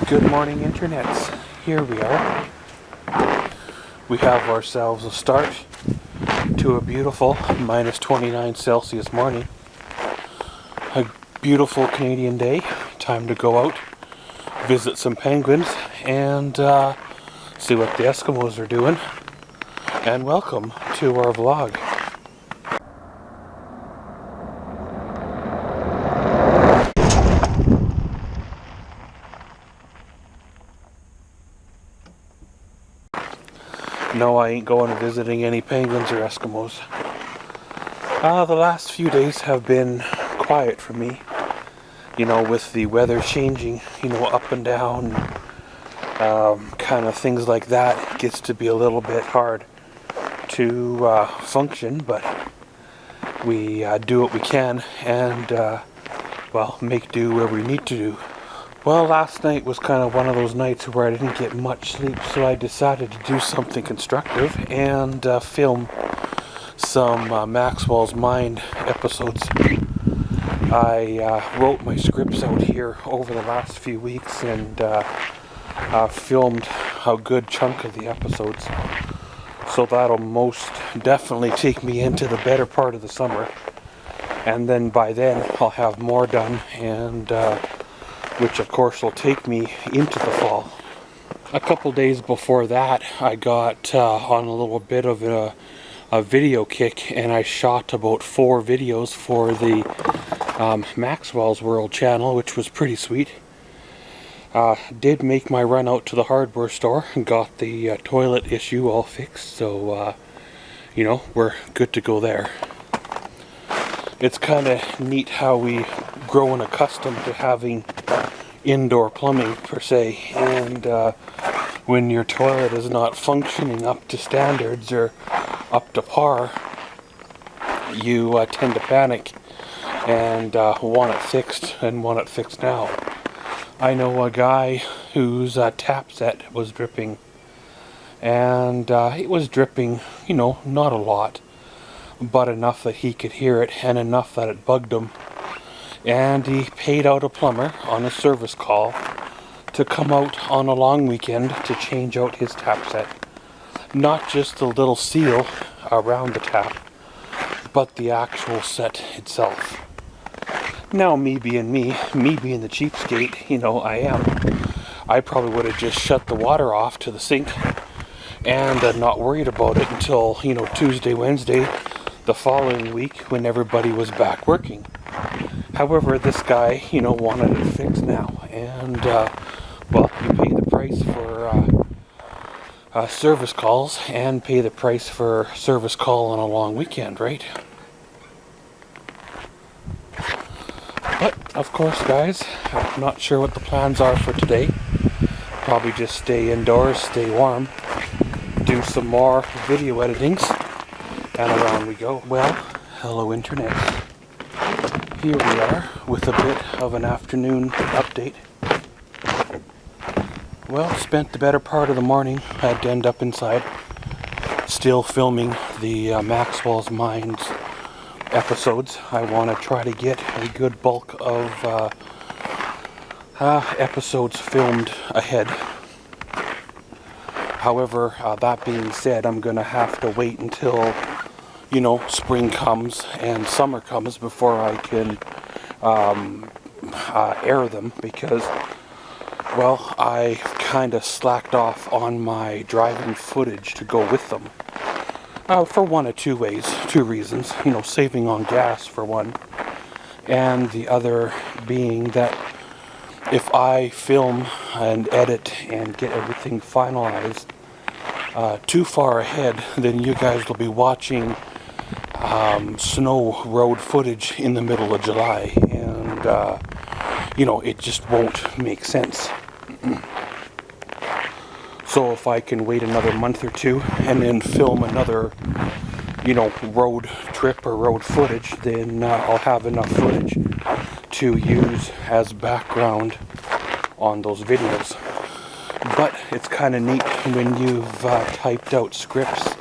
Good morning, internets. Here we are. We have ourselves a start to a beautiful minus 29 Celsius morning. A beautiful Canadian day. Time to go out, visit some penguins, and see what the Eskimos are doing. And welcome to our vlog. No, I ain't going visiting any penguins or Eskimos. The last few days have been quiet for me. You know, with the weather changing, you know, up and down, kind of things like that, it gets to be a little bit hard to function, but we do what we can and, well, make do where we need to do. Well, last night was kind of one of those nights where I didn't get much sleep, so I decided to do something constructive and film some Maxwell's Mind episodes. I wrote my scripts out here over the last few weeks and filmed a good chunk of the episodes. So that'll most definitely take me into the better part of the summer. And then by then I'll have more done, and which of course will take me into the fall. A couple days before that, I got on a little bit of a video kick, and I shot about 4 videos for the Maxwell's World channel, which was pretty sweet. Did make my run out to the hardware store and got the toilet issue all fixed, so you know, we're good to go there. It's kind of neat how we grown accustomed to having indoor plumbing per se, and when your toilet is not functioning up to standards or up to par, you tend to panic and want it fixed, and want it fixed now. I know a guy whose tap set was dripping, and it was dripping, you know, not a lot, but enough that he could hear it and enough that it bugged him. And he paid out a plumber on a service call to come out on a long weekend to change out his tap set. Not just the little seal around the tap, but the actual set itself. Now, me being the cheapskate, you know, I probably would have just shut the water off to the sink and not worried about it until, you know, Tuesday, Wednesday, the following week when everybody was back working. However, this guy, you know, wanted it fixed now, and well, you pay the price for service calls and pay the price for service call on a long weekend, right? But of course, guys, I'm not sure what the plans are for today. Probably just stay indoors, stay warm, do some more video editings, and around we go. Well, hello internet. Here we are with a bit of an afternoon update. Well, spent the better part of the morning. Had to end up inside, still filming the Maxwell's Minds episodes. I want to try to get a good bulk of episodes filmed ahead. However, that being said, I'm going to have to wait until, you know, spring comes and summer comes before I can air them, because, well, I kind of slacked off on my driving footage to go with them. For one of two reasons. You know, saving on gas for one, and the other being that if I film and edit and get everything finalized too far ahead, then you guys will be watching snow road footage in the middle of July, and you know, it just won't make sense. So if I can wait another month or two and then film another, you know, road trip or road footage, then I'll have enough footage to use as background on those videos. But it's kind of neat when you've typed out scripts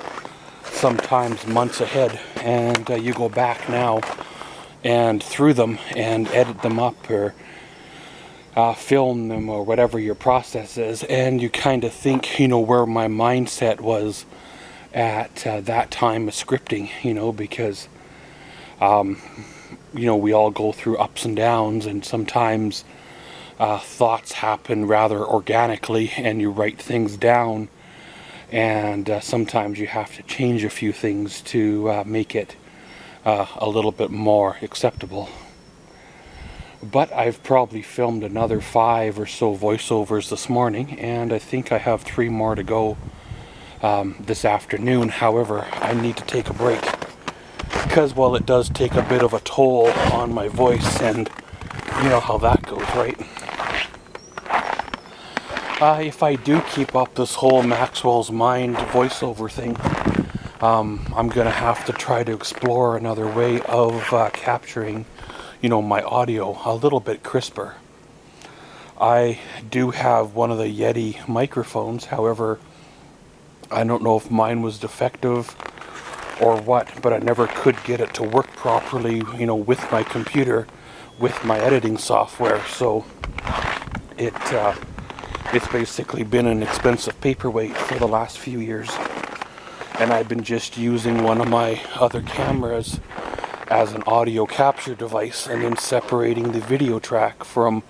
sometimes months ahead, and you go back now and through them and edit them up, or film them or whatever your process is, and you kind of think, you know, where my mindset was at that time of scripting, you know, because you know, we all go through ups and downs, and sometimes thoughts happen rather organically and you write things down, and sometimes you have to change a few things to make it a little bit more acceptable. But I've probably filmed another 5 or so voiceovers this morning, and I think I have 3 more to go this afternoon. However, I need to take a break because, well, it does take a bit of a toll on my voice, and you know how that goes, right? If I do keep up this whole Maxwell's Mind voiceover thing, I'm gonna have to try to explore another way of capturing, you know, my audio a little bit crisper. I do have one of the Yeti microphones, however, I don't know if mine was defective or what, but I never could get it to work properly, you know, with my computer, with my editing software, so it's basically been an expensive paperweight for the last few years. And I've been just using one of my other cameras as an audio capture device, and then separating the video track from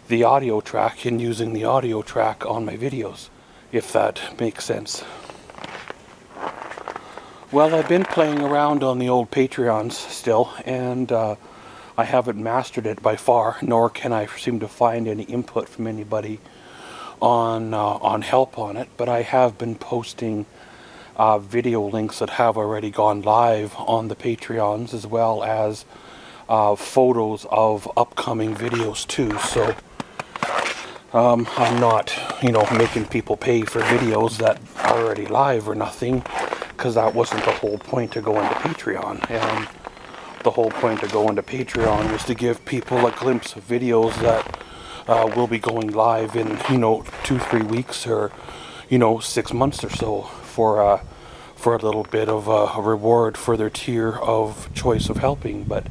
the audio track and using the audio track on my videos, if that makes sense. Well, I've been playing around on the old Patreons still, and I haven't mastered it by far, nor can I seem to find any input from anybody on help on it, but I have been posting video links that have already gone live on the Patreons, as well as photos of upcoming videos too. So I'm not, you know, making people pay for videos that are already live or nothing, because that wasn't the whole point of going to Patreon. And the whole point of going to Patreon was to give people a glimpse of videos that will be going live in, you know, 2-3 weeks, or, you know, 6 months or so, for a little bit of a reward for their tier of choice of helping. But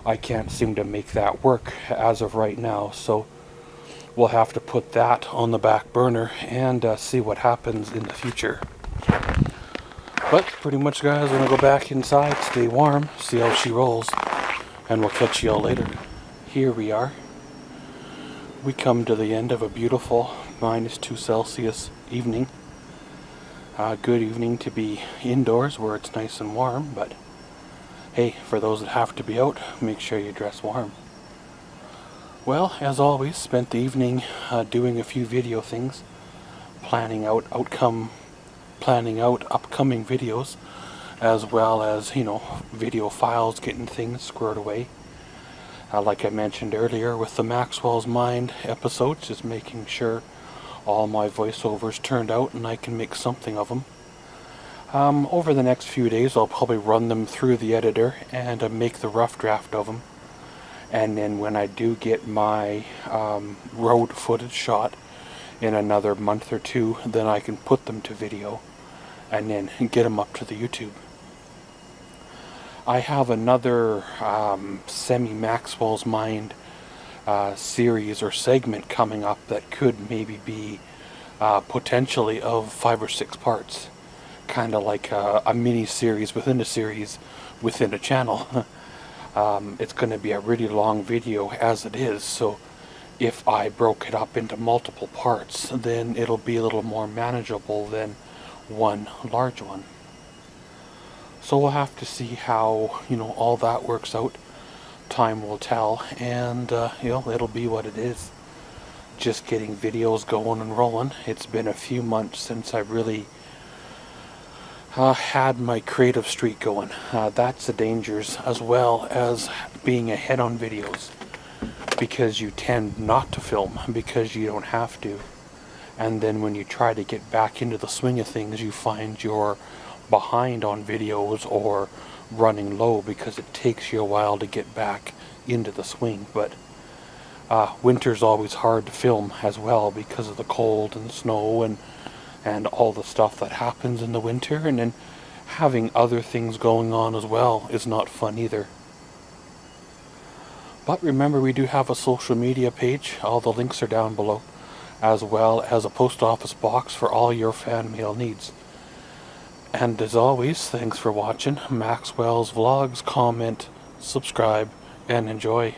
I can't seem to make that work as of right now, so we'll have to put that on the back burner and see what happens in the future. But pretty much, guys, I'm gonna go back inside, stay warm, see how she rolls, and we'll catch you all later. Here we are. We come to the end of a beautiful -2 Celsius evening. Good evening to be indoors where it's nice and warm, but hey, for those that have to be out, make sure you dress warm. Well, as always, spent the evening doing a few video things, planning out upcoming videos, as well as, you know, video files, getting things squared away. Like I mentioned earlier with the Maxwell's Mind episodes, just making sure all my voiceovers turned out and I can make something of them. Over the next few days I'll probably run them through the editor and make the rough draft of them. And then when I do get my road footage shot in another month or 2, then I can put them to video and then get them up to the YouTube. I have another semi-Maxwell's Mind series or segment coming up that could maybe be potentially of 5 or 6 parts. Kind of like a mini-series within a series within a channel. It's going to be a really long video as it is, so if I broke it up into multiple parts, then it'll be a little more manageable than one large one. So we'll have to see how, you know, all that works out. Time will tell, and you know, it'll be what it is. Just getting videos going and rolling. It's been a few months since I really had my creative streak going. That's the dangers, as well as being ahead on videos, because you tend not to film because you don't have to, and then when you try to get back into the swing of things, you find you're behind on videos or running low because it takes you a while to get back into the swing. But winter's always hard to film as well because of the cold and snow and all the stuff that happens in the winter, and then having other things going on as well is not fun either. But remember, we do have a social media page. All the links are down below, as well as a post office box for all your fan mail needs. And as always, thanks for watching Maxwell's Vlogs. Comment, subscribe, and enjoy.